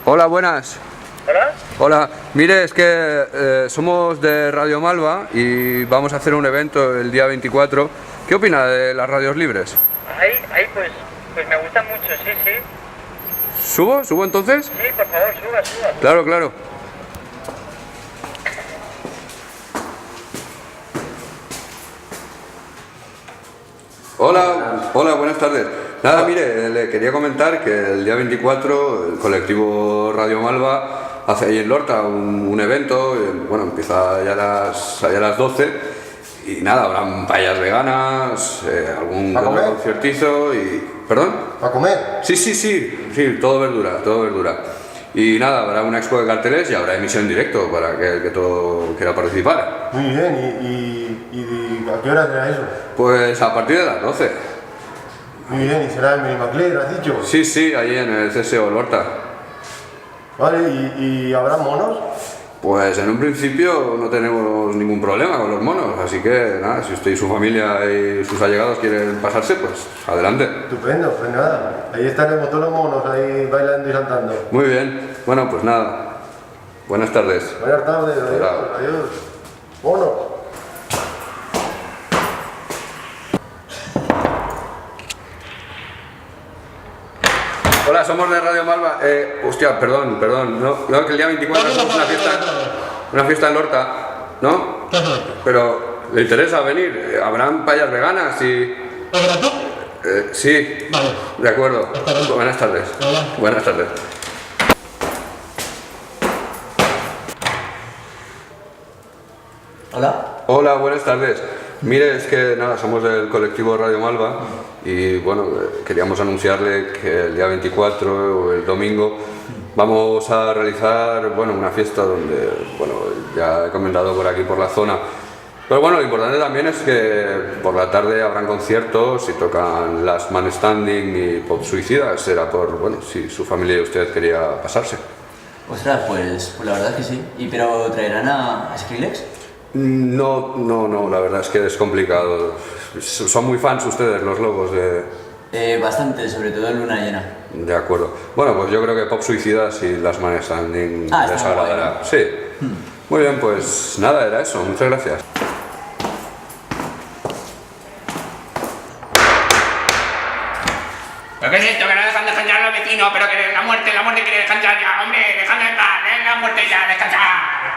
Hola, buenas. ¿Hola? Hola, mire, es que somos de Radio Malva y vamos a hacer un evento el día 24. ¿Qué opina de las radios libres? Pues me gustan mucho, sí, sí. ¿Subo? ¿Subo entonces? Sí, por favor, suba, suba. Claro, claro. Hola, hola, buenas tardes. Nada, mire, le quería comentar que el día 24 el colectivo Radio Malva hace ahí en Lorta un evento, bueno, empieza ya a las 12 y nada, habrán paellas veganas, algún ¿A comer? conciertizo y... ¿Perdón? ¿Para comer? Sí, todo verdura, todo verdura. Y nada, habrá una expo de carteles y habrá emisión en directo para que el que todo quiera participar. Muy bien, ¿y a qué hora será eso? Pues a partir de las 12. Muy bien, ¿y será en Benimaclet, has dicho? Sí, ahí en el CSO Lorta. Vale, ¿y habrá monos? Pues en un principio no tenemos ningún problema con los monos, así que nada, si usted y su familia y sus allegados quieren pasarse, pues adelante. Estupendo, pues nada, ahí estaremos todos los monos ahí bailando y saltando. Muy bien, bueno, pues nada, buenas tardes. Buenas tardes, adiós, Hola. adiós. Monos. Hola, somos de Radio Malva. Hostia, perdón, no, que el día 24 hacemos una fiesta en Lorta, ¿no? Pero, ¿le interesa venir? ¿Habrán paellas veganas y...? Sí, Vale. de acuerdo. Buenas tardes. Hola. Buenas tardes. Hola. Hola, buenas tardes. Mire, es que nada, somos del colectivo Radio Malva y bueno, queríamos anunciarle que el día 24 o el domingo vamos a realizar, bueno, una fiesta donde, bueno, ya he comentado por aquí por la zona. Pero bueno, lo importante también es que por la tarde habrán conciertos y tocan Last Man Standing y Pop Suicida. Será por, bueno, si su familia y usted quería pasarse. Ostras, pues la verdad es que sí. ¿Pero traerán a Skrillex? No, la verdad es que es complicado. Son muy fans ustedes, los lobos de... Bastante, sobre todo en luna llena. De acuerdo. Bueno, pues yo creo que Pop Suicidas y Las Man Standing Ah, les está guay, agradará. ¿no? Sí. Muy bien, pues nada, era eso. Muchas gracias. ¿Pero qué es esto? Que no dejan descansar a los vecinos, pero que la muerte quiere descansar ya, hombre, dejadme en paz, la muerte ya, descansar.